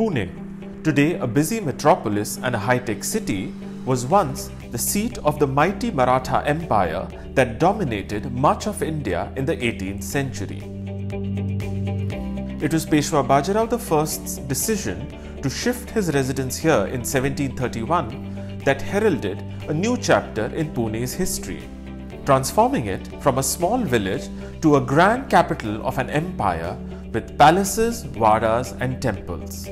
Pune, today a busy metropolis and a high-tech city, was once the seat of the mighty Maratha Empire that dominated much of India in the 18th century. It was Peshwa Bajirao I's decision to shift his residence here in 1731 that heralded a new chapter in Pune's history, transforming it from a small village to a grand capital of an empire with palaces, vadas and temples.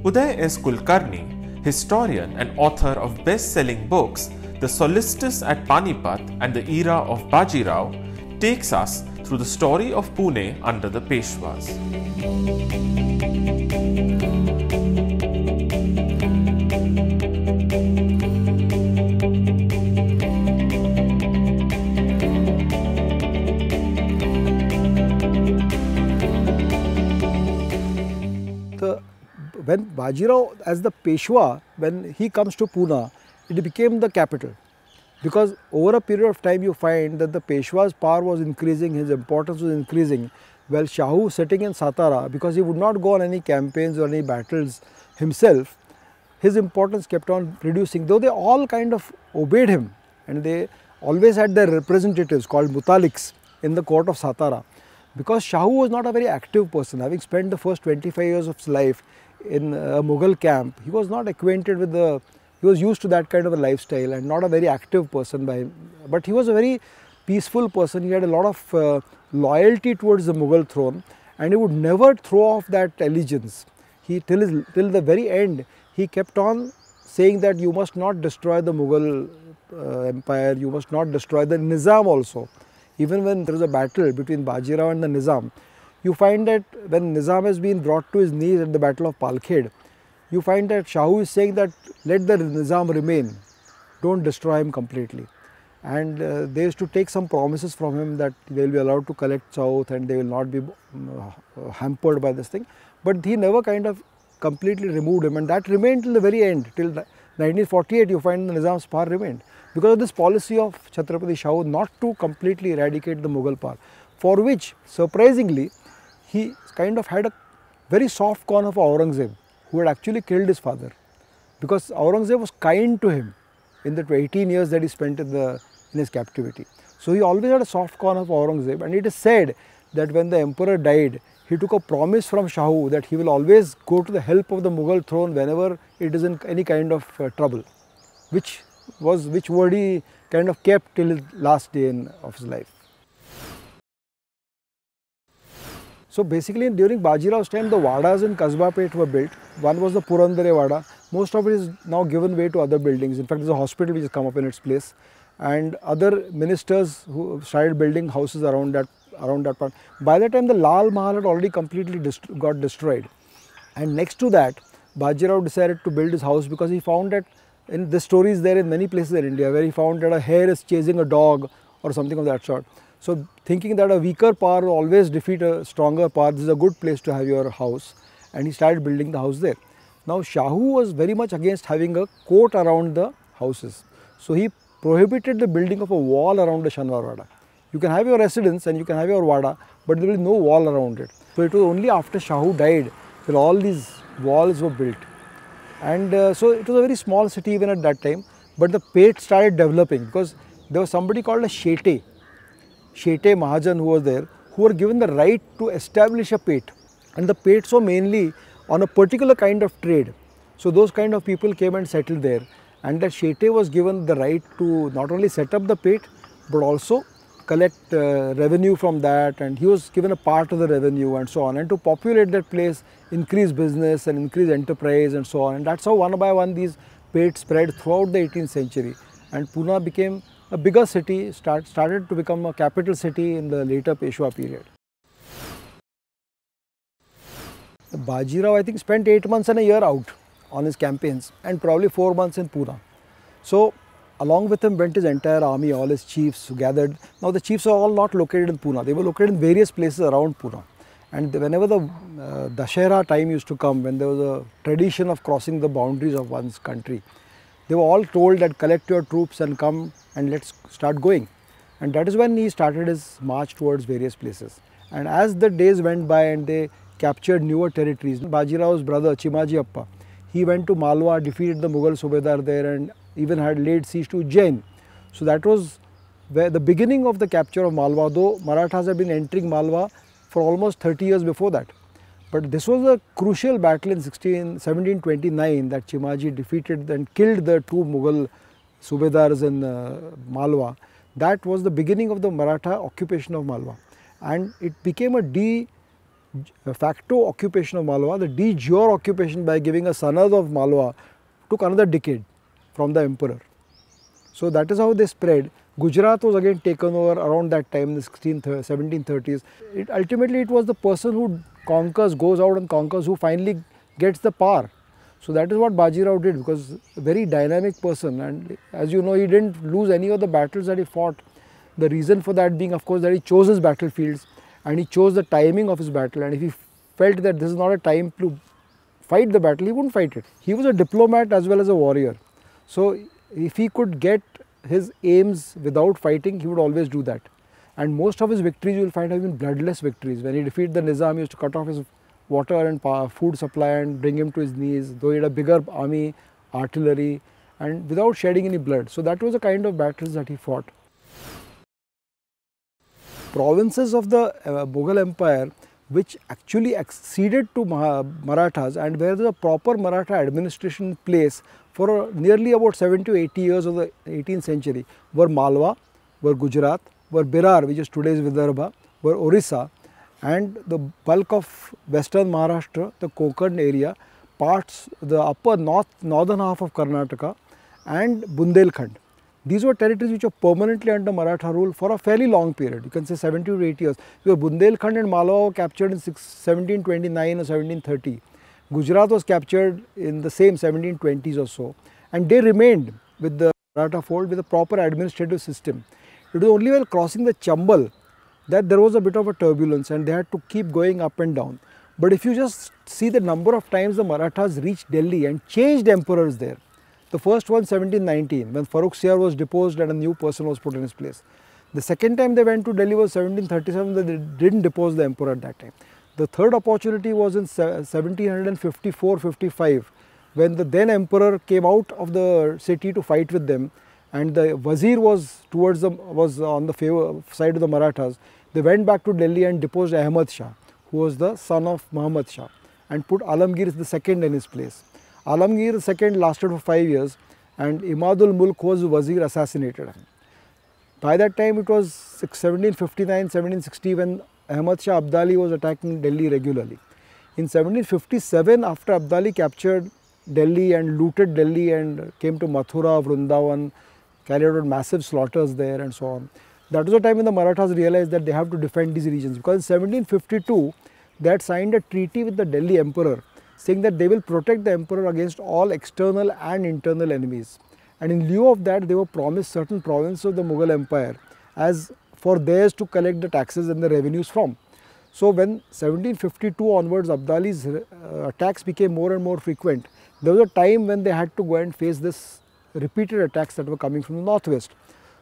Uday S Kulkarni, historian and author of best-selling books The Solstice at Panipat and the Era of Bajirao, takes us through the story of Pune under the Peshwas. When Bajirao, as the Peshwa, when he comes to Pune, it became the capital. Because over a period of time you find that the Peshwa's power was increasing, his importance was increasing, while Shahu sitting in Satara, because he would not go on any campaigns or any battles himself, his importance kept on reducing, though they all kind of obeyed him and they always had their representatives called Mutaliks in the court of Satara. Because Shahu was not a very active person, having spent the first 25 years of his life in a Mughal camp, he was not acquainted with he was used to that kind of a lifestyle and not a very active person by him. But he was a very peaceful person, he had a lot of loyalty towards the Mughal throne and he would never throw off that allegiance. Till the very end, he kept on saying that you must not destroy the Mughal empire, you must not destroy the Nizam also. Even when there is a battle between Bajirao and the Nizam, you find that when Nizam has been brought to his knees at the battle of Palkhed, you find that Shahu is saying that let the Nizam remain, don't destroy him completely. And they used to take some promises from him that they will be allowed to collect south and they will not be hampered by this thing. But he never kind of completely removed him, and that remained till the very end. Till 1948 you find the Nizam's power remained, because of this policy of Chhatrapati Shahu not to completely eradicate the Mughal power, for which surprisingly he kind of had a very soft corner for Aurangzeb, who had actually killed his father, because Aurangzeb was kind to him in the 18 years that he spent in his captivity. So he always had a soft corner for Aurangzeb, and it is said that when the emperor died, he took a promise from Shahu that he will always go to the help of the Mughal throne whenever it is in any kind of trouble, which word he kind of kept till his last day of his life. So basically during Bajirao's time, the Vadas in Kasbapet were built. One was the Purandare Vada. Most of it is now given way to other buildings. In fact, there is a hospital which has come up in its place. And other ministers who started building houses around that part. By the time the Lal Mahal had already completely got destroyed. And next to that, Bajirao decided to build his house because he found that, in the story is there in many places in India, where he found that a hare is chasing a dog or something of that sort. So thinking that a weaker power will always defeat a stronger power, this is a good place to have your house, and he started building the house there. Now Shahu was very much against having a court around the houses. So he prohibited the building of a wall around the Shanwar Vada. You can have your residence and you can have your Vada, but there will be no wall around it. So it was only after Shahu died that all these walls were built. And so it was a very small city even at that time, but the Peth started developing because there was somebody called a Shete Mahajan who was there, who were given the right to establish a Peth. And the Peths were mainly on a particular kind of trade. So those kind of people came and settled there. And that Shete was given the right to not only set up the Peth, but also collect revenue from that, and he was given a part of the revenue and so on, and to populate that place, increase business and increase enterprise and so on. And that's how one by one these Peths spread throughout the 18th century, and Pune became a bigger city, started to become a capital city in the later Peshwa period. Bajirao, I think, spent 8 months and a year out on his campaigns and probably 4 months in Pune. So along with him went his entire army, all his chiefs who gathered. Now the chiefs are all not located in Pune, they were located in various places around Pune. And whenever the Dashera time used to come, when there was a tradition of crossing the boundaries of one's country, they were all told that collect your troops and come and let's start going. And that is when he started his march towards various places. And as the days went by and they captured newer territories. Bajirao's brother Chimaji Appa, he went to Malwa, defeated the Mughal Subedar there and even had laid siege to Ujjain. So that was where the beginning of the capture of Malwa, though Marathas had been entering Malwa for almost 30 years before that. But this was a crucial battle in 1729 that Chimaji defeated and killed the two Mughal Subedars in Malwa. That was the beginning of the Maratha occupation of Malwa, and it became a de facto occupation of Malwa. The de jure occupation by giving a sanad of Malwa took another decade from the emperor. So that is how they spread. Gujarat was again taken over around that time in the 1730s. Ultimately it was the person who conquers, goes out and conquers, who finally gets the power. So that is what Bajirao did, because a very dynamic person, and as you know, he didn't lose any of the battles that he fought. The reason for that being, of course, that he chose his battlefields and he chose the timing of his battle, and if he felt that this is not a time to fight the battle, he wouldn't fight it. He was a diplomat as well as a warrior. So if he could get his aims without fighting, he would always do that. And most of his victories you will find have been bloodless victories. When he defeated the Nizam, he used to cut off his water and food supply and bring him to his knees, though he had a bigger army, artillery, and without shedding any blood. So that was the kind of battles that he fought. Provinces of the Mughal Empire which actually acceded to Marathas and where there was a proper Maratha administration in place for nearly about 70 to 80 years of the 18th century were Malwa, were Gujarat, were Birar, which is today's Vidarbha, were Orissa, and the bulk of western Maharashtra, the Konkan area, parts, the upper northern half of Karnataka, and Bundelkhand. These were territories which were permanently under Maratha rule for a fairly long period, you can say 70 to 80 years. Because Bundelkhand and Malwa were captured in 1729 or 1730. Gujarat was captured in the same 1720s or so, and they remained with the Maratha fold with a proper administrative system. It was only while crossing the Chambal that there was a bit of a turbulence and they had to keep going up and down. But if you just see the number of times the Marathas reached Delhi and changed emperors there. The first one 1719 when Farrukh Siyar was deposed and a new person was put in his place. The second time they went to Delhi was 1737, they didn't depose the emperor at that time. The third opportunity was in 1754-55 when the then emperor came out of the city to fight with them, and the Wazir was on the favor side of the Marathas. They went back to Delhi and deposed Ahmad Shah, who was the son of Muhammad Shah, and put Alamgir II in his place. Alamgir II lasted for 5 years and Imadul Mulk was Wazir assassinated him. By that time it was 1759-1760 when Ahmad Shah Abdali was attacking Delhi regularly. In 1757, after Abdali captured Delhi and looted Delhi and came to Mathura, Vrindavan, carried out massive slaughters there and so on. That was the time when the Marathas realized that they have to defend these regions, because in 1752 they had signed a treaty with the Delhi emperor saying that they will protect the emperor against all external and internal enemies. And in lieu of that, they were promised certain provinces of the Mughal Empire as for theirs to collect the taxes and the revenues from. So when 1752 onwards Abdali's attacks became more and more frequent, there was a time when they had to go and face this repeated attacks that were coming from the northwest.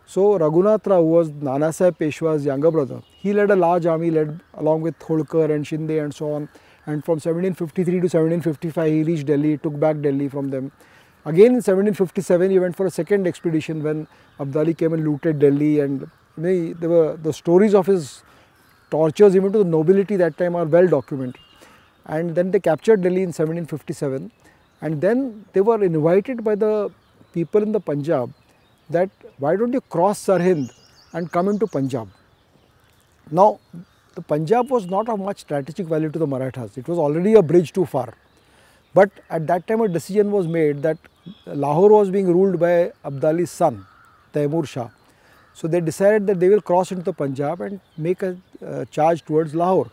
So Raghunath Rao, who was Nanasaheb Peshwa's younger brother, he led a large army led along with Holkar and Shinde and so on. And from 1753 to 1755 he reached Delhi, took back Delhi from them. Again in 1757 he went for a second expedition when Abdali came and looted Delhi, and there were the stories of his tortures even to the nobility that time are well documented. And then they captured Delhi in 1757, and then they were invited by the people in the Punjab that why don't you cross Sarhind and come into Punjab. Now the Punjab was not of much strategic value to the Marathas, it was already a bridge too far. But at that time a decision was made that Lahore was being ruled by Abdali's son, Taimur Shah. So they decided that they will cross into the Punjab and make a charge towards Lahore.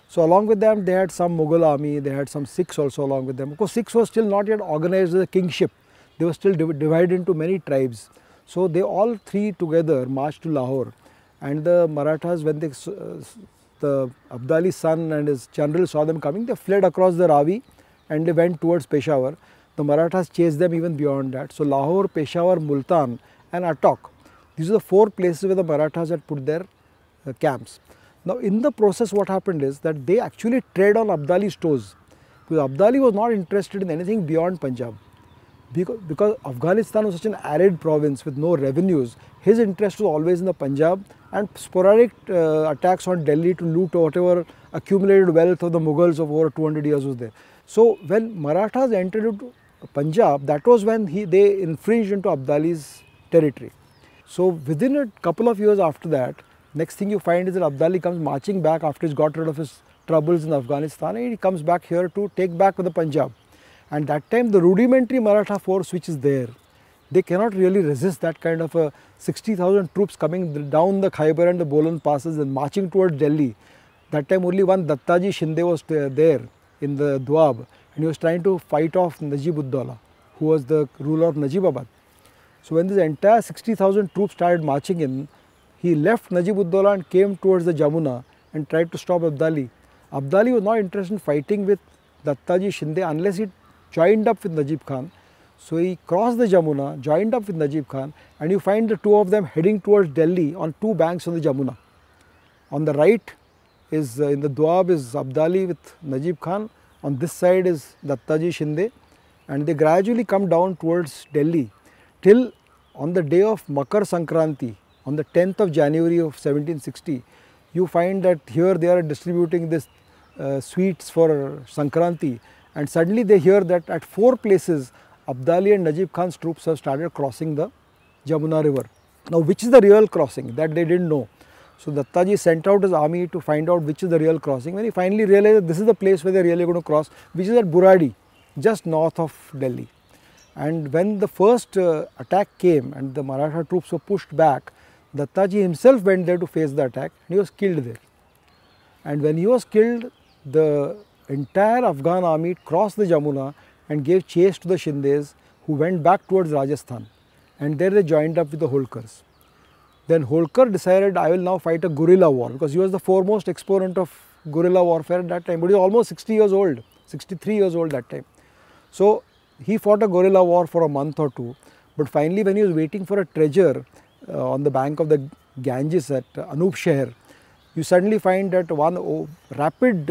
So along with them they had some Mughal army, they had some Sikhs also along with them. Of course Sikhs were still not yet organized as a kingship, they were still divided into many tribes. So they all three together marched to Lahore, and the Marathas, when the Abdali's son and his general saw them coming, they fled across the Ravi and they went towards Peshawar. The Marathas chased them even beyond that. So Lahore, Peshawar, Multan and Attock, these are the four places where the Marathas had put their camps. Now in the process what happened is that they actually tread on Abdali's toes, because Abdali was not interested in anything beyond Punjab. Because Afghanistan was such an arid province with no revenues, his interest was always in the Punjab and sporadic attacks on Delhi to loot whatever accumulated wealth of the Mughals of over 200 years was there. So when Marathas entered into Punjab, that was when they infringed into Abdali's territory. So within a couple of years after that, next thing you find is that Abdali comes marching back after he's got rid of his troubles in Afghanistan, and he comes back here to take back the Punjab. And that time the rudimentary Maratha force which is there, they cannot really resist that kind of a 60,000 troops coming down the Khyber and the Bolan passes and marching towards Delhi. That time only one Dattaji Shinde was there in the Doab, and he was trying to fight off Najib-ud-Dawla, who was the ruler of Najibabad. So when this entire 60,000 troops started marching in, he left Najib-ud-Dawla and came towards the Jamuna and tried to stop Abdali. Abdali was not interested in fighting with Dattaji Shinde unless he joined up with Najib Khan. So he crossed the Jamuna, joined up with Najib Khan, and you find the two of them heading towards Delhi on two banks of the Jamuna. On the right is in the Doab is Abdali with Najib Khan, on this side is Dattaji Shinde, and they gradually come down towards Delhi till on the day of Makar Sankranti, on the 10th of January of 1760, you find that here they are distributing this sweets for Sankranti, and suddenly they hear that at 4 places Abdali and Najib Khan's troops have started crossing the Jamuna river. Now which is the real crossing, that they didn't know. So Dattaji sent out his army to find out which is the real crossing. When he finally realized that this is the place where they are really going to cross, which is at Buradi, just north of Delhi. And when the first attack came and the Maratha troops were pushed back, Dattaji himself went there to face the attack and he was killed there. And when he was killed, the entire Afghan army crossed the Jamuna and gave chase to the Shindes, who went back towards Rajasthan, and there they joined up with the Holkars. Then Holkar decided, I will now fight a guerrilla war, because he was the foremost exponent of guerrilla warfare at that time, but he was almost 60 years old, 63 years old that time. So he fought a guerrilla war for a month or two, but finally when he was waiting for a treasure on the bank of the Ganges at Anup Sheher, you suddenly find that one rapid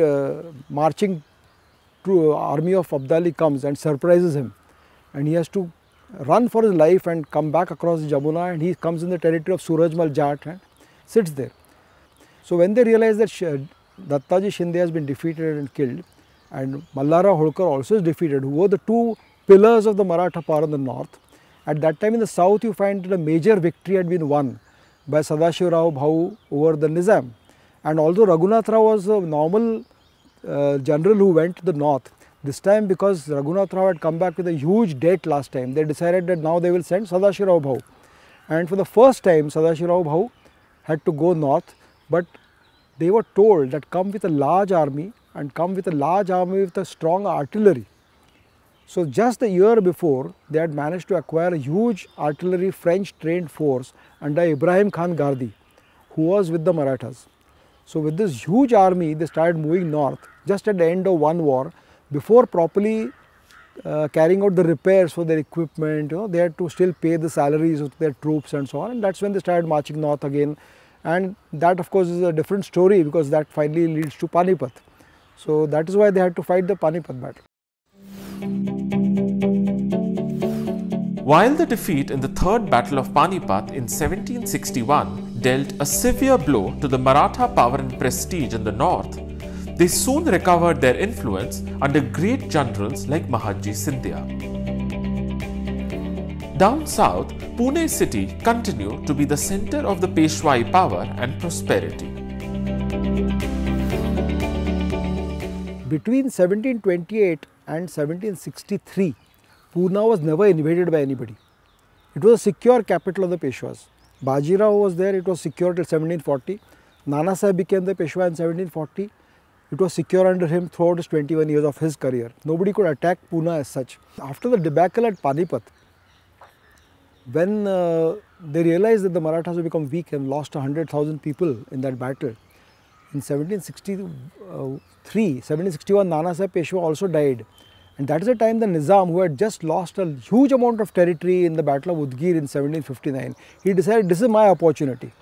marching army of Abdali comes and surprises him, and he has to run for his life and come back across the Jamuna, and he comes in the territory of Surajmal Jat and sits there. So when they realize that Dattaji Shinde has been defeated and killed, and Mallara Holkar also is defeated, who were the two pillars of the Maratha power in the north, at that time in the south you find that a major victory had been won by Sadashivrao Bhau over the Nizam. And although Raghunath Rao was a normal general who went to the north, this time because Raghunath Rao had come back with a huge debt last time, they decided that now they will send Sadashivrao Bhau. And for the first time Sadashivrao Bhau had to go north, but they were told that come with a large army and come with a large army with a strong artillery. So just a year before, they had managed to acquire a huge artillery French trained force under Ibrahim Khan Gardi, who was with the Marathas. So with this huge army, they started moving north just at the end of one war. Before properly carrying out the repairs for their equipment, they had to still pay the salaries of their troops and so on, and that's when they started marching north again. And that of course is a different story, because that finally leads to Panipat. So that is why they had to fight the Panipat battle. While the defeat in the Third Battle of Panipat in 1761 dealt a severe blow to the Maratha power and prestige in the north, they soon recovered their influence under great generals like Mahatji Scindia. Down south, Pune city continued to be the center of the Peshwai power and prosperity. Between 1728 and 1763, Pune was never invaded by anybody. It was a secure capital of the Peshwas. BAJIRAO was there, it was secure till 1740. Nana Saheb became the Peshwa in 1740. It was secure under him throughout his 21 years of his career. Nobody could attack Pune as such. After the debacle at Panipat, when they realized that the Marathas had become weak and lost 100,000 people in that battle, in 1761, Nana Saheb Peshwa also died. And that is the time the Nizam, who had just lost a huge amount of territory in the Battle of Udgir in 1759, he decided this is my opportunity.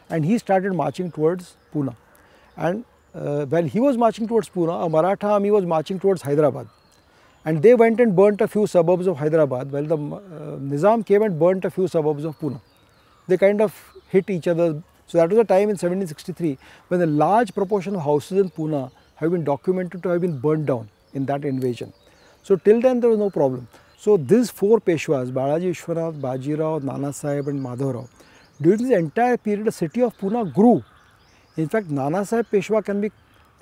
And he started marching towards Pune. And while he was marching towards Pune, a Maratha army was marching towards Hyderabad. And they went and burnt a few suburbs of Hyderabad, while the Nizam came and burnt a few suburbs of Pune. They kind of hit each other. So that was a time in 1763 when a large proportion of houses in Pune have been documented to have been burnt down in that invasion. So till then there was no problem. So these four Peshwas, Balaji Vishwanath, Bajirao, Nana Saheb and Madhavrao, during this entire period the city of Pune grew. In fact, Nana Saheb Peshwa can be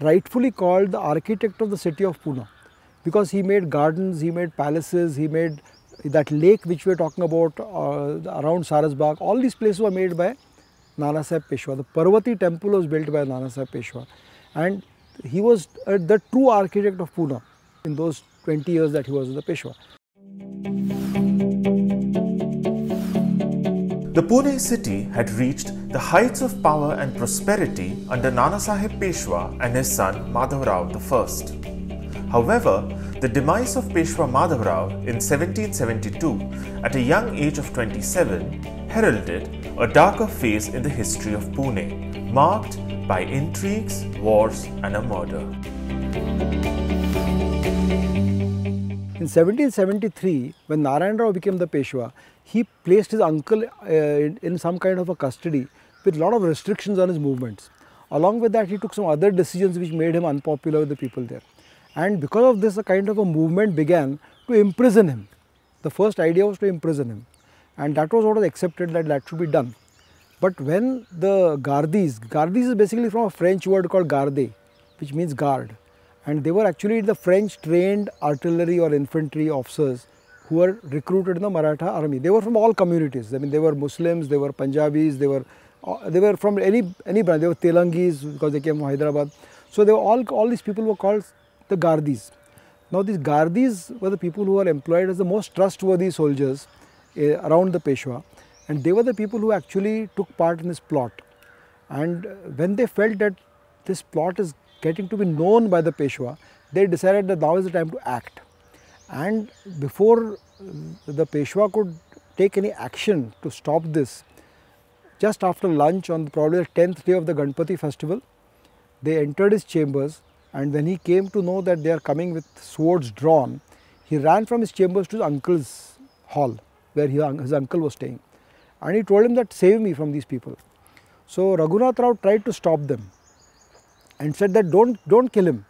rightfully called the architect of the city of Pune, because he made gardens, he made palaces, he made that lake which we are talking about around Sarasbagh. All these places were made by Nana Saheb Peshwa. The Parvati temple was built by Nana Saheb Peshwa, and he was the true architect of Pune in those 20 years that he was the Peshwa. The Pune city had reached the heights of power and prosperity under Nana Saheb Peshwa and his son Madhavrao I. However, the demise of Peshwa Madhavrao in 1772 at a young age of 27 heralded a darker phase in the history of Pune, marked by intrigues, wars and a murder. In 1773, when Narayan Rao became the Peshwa, he placed his uncle in some kind of a custody with a lot of restrictions on his movements. Along with that, he took some other decisions which made him unpopular with the people there. And because of this, a kind of a movement began to imprison him. The first idea was to imprison him, and that was what was accepted, that should be done. But when the Gardis is basically from a French word called garde, which means guard, and they were actually the French trained artillery or infantry officers who were recruited in the Maratha army. They were from all communities. I mean, they were Muslims, they were Punjabis, they were from any branch. They were Telangis because they came from Hyderabad. So they were all these people were called the Gardis. Now these Gardis were the people who were employed as the most trustworthy soldiers around the Peshwa, and they were the people who actually took part in this plot. And when they felt that this plot is getting to be known by the Peshwa, they decided that now is the time to act. And before the Peshwa could take any action to stop this, just after lunch on probably the 10th day of the Ganpati festival, they entered his chambers, and when he came to know that they are coming with swords drawn, he ran from his chambers to his uncle's hall where his uncle was staying, and he told him that save me from these people. So Raghunath Rao tried to stop them and said that don't kill him.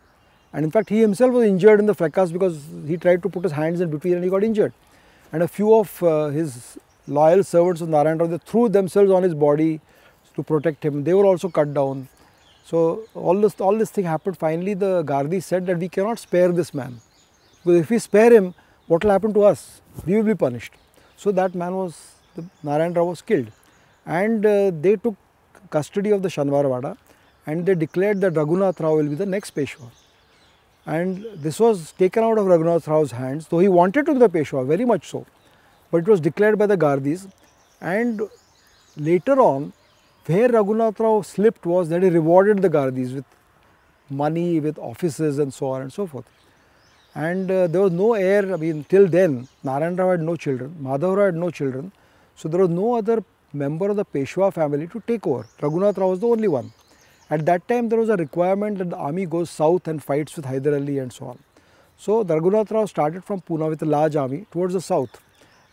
And in fact, he himself was injured in the fracas because he tried to put his hands in between and he got injured. And a few of his loyal servants of Narayan Rao, they threw themselves on his body to protect him. They were also cut down. So all this thing happened. Finally, the Gardis said that we cannot spare this man, because if we spare him, what will happen to us? We will be punished. So that man Narayan Rao was killed, and they took custody of the Shanwarwada, and they declared that Raghunath Rao will be the next Peshwa. And this was taken out of Raghunath Rao's hands, though he wanted to be the Peshwa, very much so, but it was declared by the Gardis. And later on, where Raghunath Rao slipped was that he rewarded the Gardis with money, with offices and so on and so forth. And there was no heir. I mean, till then, Narayan Rao had no children, Madhavrao had no children, so there was no other member of the Peshwa family to take over. Raghunath Rao was the only one. At that time, there was a requirement that the army goes south and fights with Hyder Ali and so on. So Raghunath Rao started from Pune with a large army towards the south,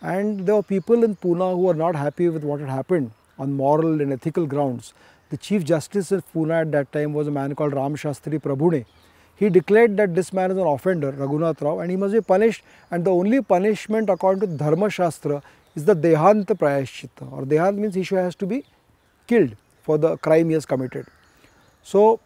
and there were people in Pune who were not happy with what had happened on moral and ethical grounds. The Chief Justice of Pune at that time was a man called Ram Shastri Prabhune. He declared that this man is an offender, Raghunath Rao, and he must be punished, and the only punishment according to Dharma Shastra is the Dehant Prayashchitta, or Dehant means he has to be killed for the crime he has committed. So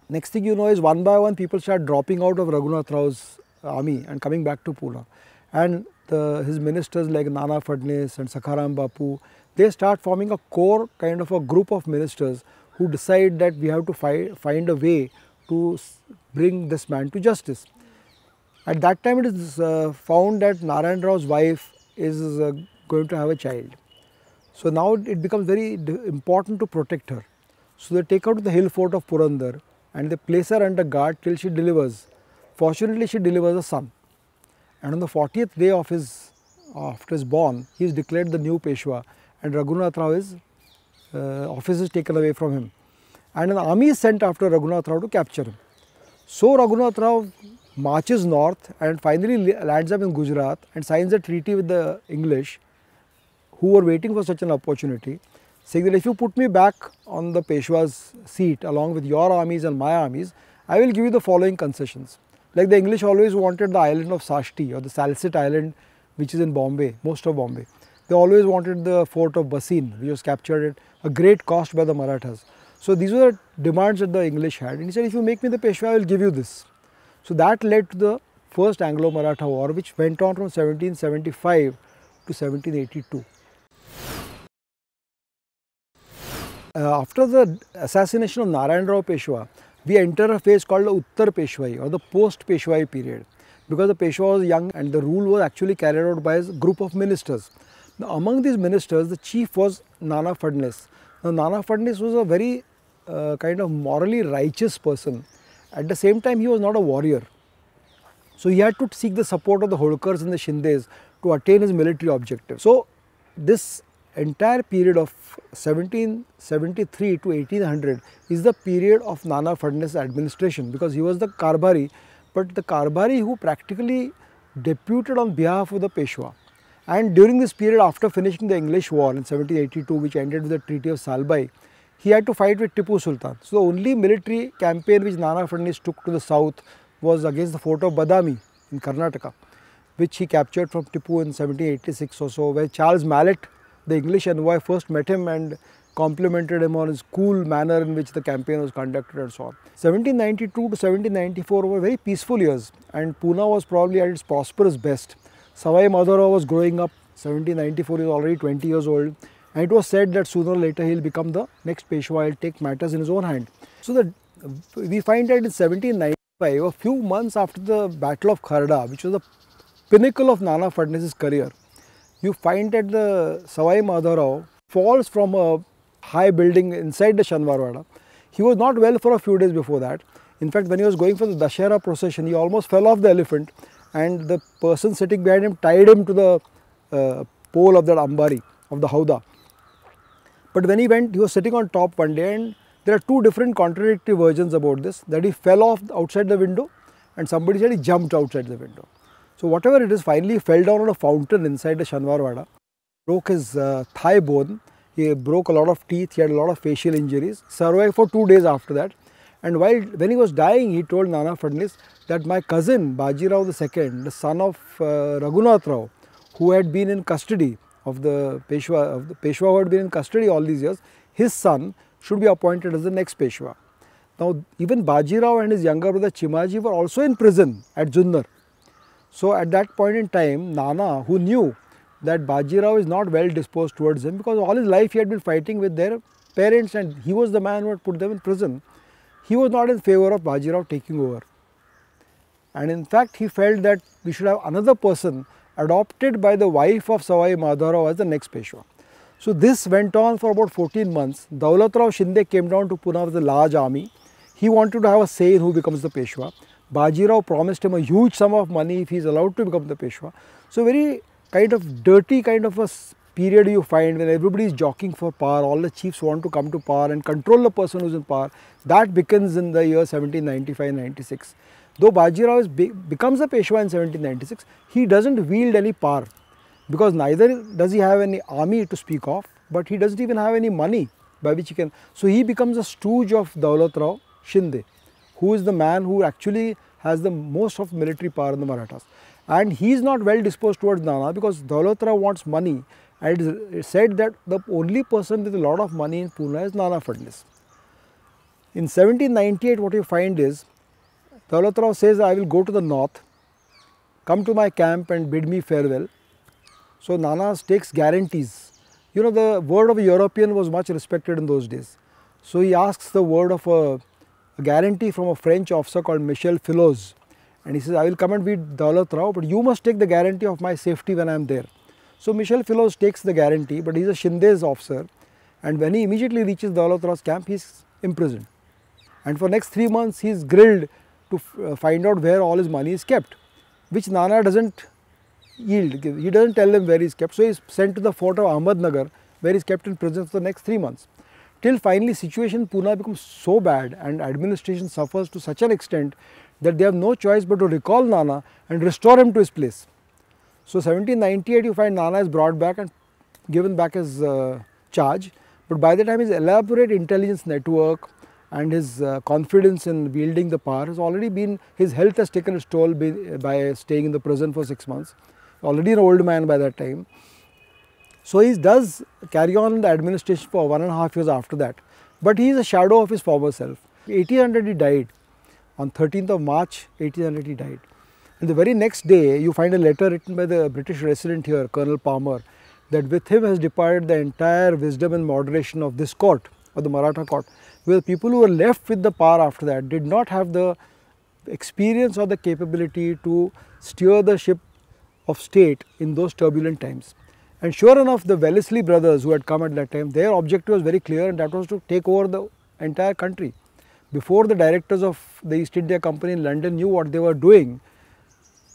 next thing you know is one by one people start dropping out of Raghunath Rao's army and coming back to Pune, and his ministers like Nana Fadnis and Sakharam Bapu, they start forming a core kind of a group of ministers who decide that we have to find a way to bring this man to justice. At that time it is found that Narayan Rao's wife is going to have a child. So now it becomes very important to protect her. So they take her to the hill fort of Purandar and they place her under guard till she delivers. Fortunately, she delivers a son. And on the 40th day of after his born, he is declared the new Peshwa, and Raghunath Rao's office is taken away from him. and an army is sent after Raghunath Rao to capture him. So Raghunath Rao marches north and finally lands up in Gujarat and signs a treaty with the English, who were waiting for such an opportunity, saying that if you put me back on the Peshwa's seat along with your armies and my armies, I will give you the following concessions. Like the English always wanted the island of Sashti or the Salsette island, which is in Bombay, most of Bombay. They always wanted the fort of Bassein, which was captured at a great cost by the Marathas. So these were the demands that the English had, and he said, if you make me the Peshwa, I will give you this. So that led to the first Anglo-Maratha war, which went on from 1775 to 1782. After the assassination of Narayan Rao Peshwa, we enter a phase called the Uttar Peshwai or the post-Peshwai period, because the Peshwa was young and the rule was actually carried out by a group of ministers. Now, among these ministers, the chief was Nana Fadnis. Now, Nana Fadnis was a very kind of morally righteous person. At the same time, he was not a warrior. So he had to seek the support of the Holkars and the Shindes to attain his military objectives. So this entire period of 1773 to 1800 is the period of Nana Fadnis' administration, because he was the Karbari, but the Karbari who practically deputed on behalf of the Peshwa. And during this period, after finishing the English war in 1782, which ended with the Treaty of Salbai, he had to fight with Tipu Sultan. So the only military campaign which Nana Fadnis took to the south was against the fort of Badami in Karnataka, which he captured from Tipu in 1786 or so, where Charles Mallet, the English envoy, first met him and complimented him on his cool manner in which the campaign was conducted and so on. 1792 to 1794 were very peaceful years, and Pune was probably at its prosperous best. Savai Madhurao was growing up. 1794, he was already 20 years old, and it was said that sooner or later he will become the next Peshwa, he will take matters in his own hand. So we find that in 1795, a few months after the Battle of Kharda, which was the pinnacle of Nana Fadnis' career, you find that the Savai Madhurao falls from a high building inside the Shanwarwada. He was not well for a few days before that. In fact, when he was going for the Dashera procession, he almost fell off the elephant, and the person sitting behind him tied him to the pole of that Ambari, of the Hauda. But when he went, he was sitting on top one day, and there are two different contradictory versions about this, that he fell off outside the window and somebody said he jumped outside the window. So whatever it is, finally he fell down on a fountain inside the Shanwarwada, broke his thigh bone, he broke a lot of teeth, he had a lot of facial injuries, survived for 2 days after that. And when he was dying, he told Nana Fadnis that my cousin Bajirao II, the son of Raghunath Rao, who had been in custody of the Peshwa, who had been in custody all these years, his son should be appointed as the next Peshwa. Now even Bajirao and his younger brother Chimaji were also in prison at Junnar. So at that point in time, Nana, who knew that Bajirao is not well disposed towards him, because all his life he had been fighting with their parents and he was the man who had put them in prison, he was not in favor of Bajirao taking over. And in fact, he felt that we should have another person adopted by the wife of Savai Madhurao as the next Peshwa. So this went on for about 14 months. Daulat Rao Shinde came down to Pune with a large army. He wanted to have a say in who becomes the Peshwa. Bajirao promised him a huge sum of money if he is allowed to become the Peshwa. So very kind of dirty kind of a period you find when everybody is jockeying for power, all the chiefs want to come to power and control the person who is in power. That begins in the year 1795-96. Though Bajirao becomes a Peshwa in 1796, he doesn't wield any power, because neither does he have any army to speak of, but he doesn't even have any money by which he can. So he becomes a stooge of Daulat Rao Shinde, who is the man who actually has the most of military power in the Marathas. And he is not well disposed towards Nana, because Daulat Rao wants money, and it is said that the only person with a lot of money in Pune is Nana Fadnis. In 1798, what you find is, Daulat Rao says, I will go to the north, come to my camp and bid me farewell. So Nana takes guarantees. You know, the word of a European was much respected in those days. So he asks the word of a guarantee from a French officer called Michel Filoz. And he says, I will come and beat Daulat Rao, but you must take the guarantee of my safety when I am there. So Michel Filoz takes the guarantee, but he is a Shinde's officer. And when he immediately reaches Daulat Rao's camp, he is imprisoned. And for next 3 months, he is grilled to find out where all his money is kept, which Nana doesn't yield. He doesn't tell them where he is kept. So he is sent to the fort of Ahmednagar, where he is kept in prison for the next 3 months. till finally situation in Pune becomes so bad and administration suffers to such an extent that they have no choice but to recall Nana and restore him to his place. So 1798 you find Nana is brought back and given back his charge, but by the time his elaborate intelligence network and his confidence in wielding the power has already been, his health has taken its toll by staying in the prison for 6 months, already an old man by that time. So he does carry on the administration for 1.5 years after that, but he is a shadow of his former self. 1800 he died, on 13th of March 1800 he died. And the very next day you find a letter written by the British resident here, Colonel Palmer, that with him has departed the entire wisdom and moderation of this court, or the Maratha court, where the people who were left with the power after that did not have the experience or the capability to steer the ship of state in those turbulent times. And sure enough, the Wellesley brothers who had come at that time, their objective was very clear, and that was to take over the entire country. Before the directors of the East India Company in London knew what they were doing,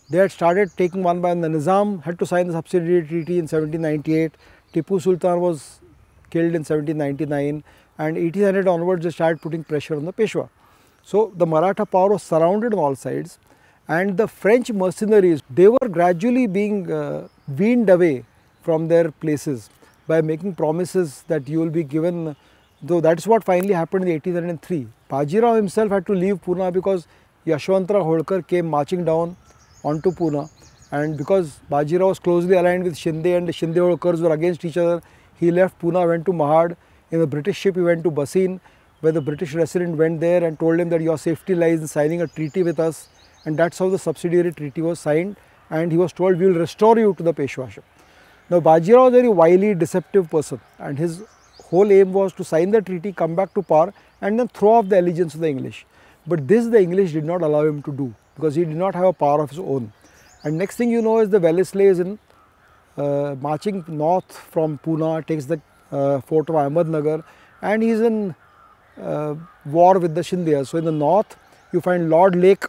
they had started taking one by one. The Nizam had to sign the subsidiary treaty in 1798, Tipu Sultan was killed in 1799, and 1800 onwards they started putting pressure on the PESHWA. So the Maratha power was surrounded on all sides, and the French mercenaries, they were gradually being weaned away from their places by making promises that you will be given, though that is what finally happened in 1803. BAJIRAO himself had to leave Pune because Yashwantrao Holkar came marching down onto Pune, and because BAJIRAO was closely aligned with Shinde and the Shinde Holkars were against each other, he left Pune, went to Mahad. In a British ship he went to Bassein, where the British resident went there and told him that your safety lies in signing a treaty with us, and that is how the subsidiary treaty was signed, and he was told we will restore you to the Peshwaship. Now BAJIRAO was a very wily, deceptive person, and his whole aim was to sign the treaty, come back to power and then throw off the allegiance of the English. But this the English did not allow him to do, because he did not have a power of his own. And next thing you know is the Wellesley is in marching north from Pune, takes the fort of Ahmednagar, and he is in war with the Shindias. So in the north you find Lord Lake,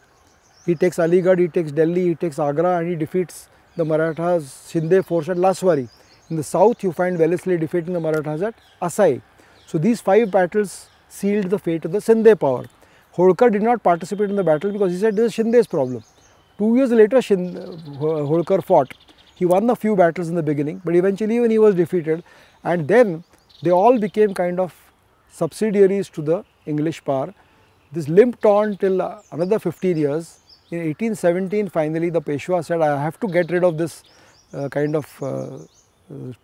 he takes Aligarh, he takes Delhi, he takes Agra, and he defeats the Marathas Shinde force at Laswari. In the south you find Wellesley defeating the Marathas at Asai. So these 5 battles sealed the fate of the Shinde power. Holkar did not participate in the battle because he said this is Shinde's problem. 2 years later Holkar fought. He won a few battles in the beginning, but eventually even he was defeated, and then they all became kind of subsidiaries to the English power. This limped on till another 15 years. In 1817 finally the Peshwa said, I have to get rid of this kind of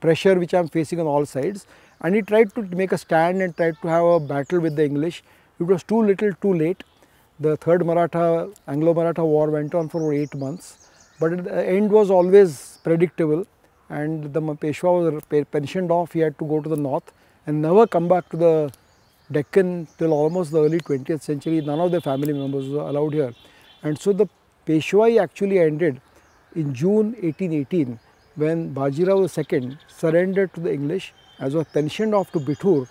pressure which I am facing on all sides, and he tried to make a stand and tried to have a battle with the English. It was too little too late. The third Maratha, Anglo-Maratha war went on for 8 months, but the end was always predictable, and the Peshwa was pensioned off. He had to go to the north and never come back to the Deccan till almost the early 20th century. None of the family members were allowed here. And so the Peshwai actually ended in June 1818 when Bajirao II surrendered to the English, as was pensioned off to Bithur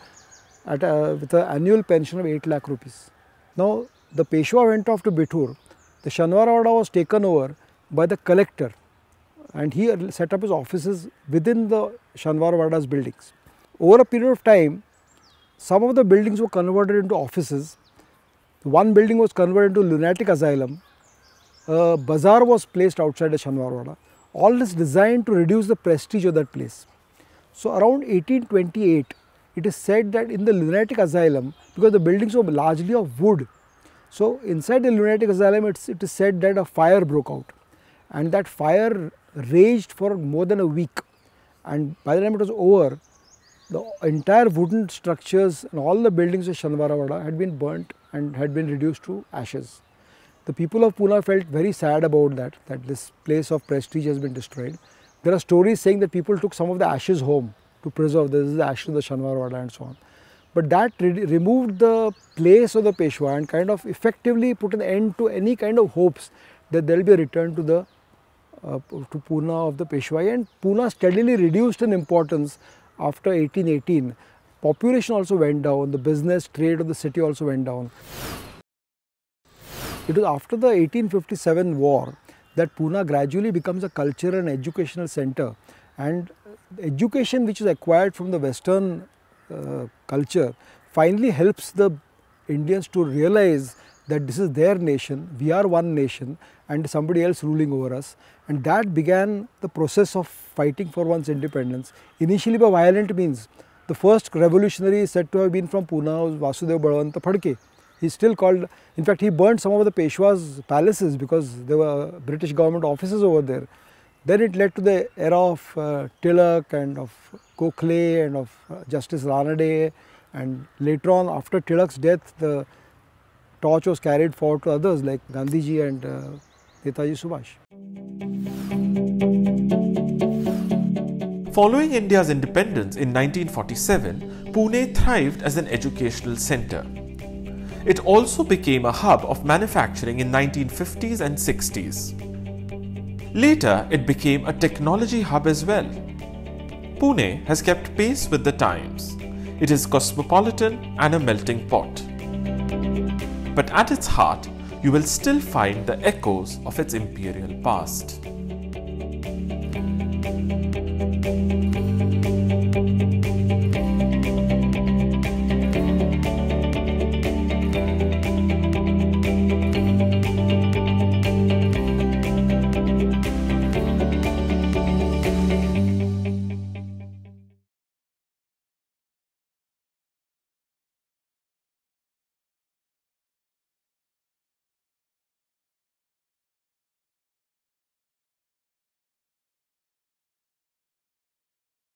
with an annual pension of 8 lakh rupees. Now the Peshwa went off to Bithur. The Shanwarwada was taken over by the collector, and he set up his offices within the Shanwarwada's buildings. Over a period of time, some of the buildings were converted into offices. One building was converted into lunatic asylum. A bazaar was placed outside the Shanwarwada. All this designed to reduce the prestige of that place. So around 1828, it is said that in the lunatic asylum, because the buildings were largely of wood, so inside the lunatic asylum it is said that a fire broke out, and that fire raged for more than a week, and by the time it was over, the entire wooden structures and all the buildings of Shanwarwada had been burnt and had been reduced to ashes. The people of Pune felt very sad about that this place of prestige has been destroyed. There are stories saying that people took some of the ashes home to preserve. This is the ashes of the Shanwarwada and so on. But that removed the place of the Peshwa and kind of effectively put an end to any kind of hopes that there will be a return to the to Pune of the Peshwai, and Pune steadily reduced in importance after 1818. Population also went down, the business trade of the city also went down. It was after the 1857 war that Pune gradually becomes a cultural and educational center, and education which is acquired from the western culture finally helps the Indians to realize that this is their nation, we are one nation and somebody else ruling over us, and that began the process of fighting for one's independence, initially by violent means. The first revolutionary is said to have been from Pune was Vasudev Balwanta Phadke. He is still called, in fact he burnt some of the Peshwa's palaces because there were British government offices over there. Then it led to the era of Tilak and of Gokhale and of Justice Ranade, and later on after Tilak's death the torch was carried forward to others like Gandhiji and Netaji Subhash. Following India's independence in 1947, Pune thrived as an educational centre. It also became a hub of manufacturing in 1950s and 60s. Later, it became a technology hub as well. Pune has kept pace with the times. It is cosmopolitan and a melting pot. But at its heart, you will still find the echoes of its imperial past.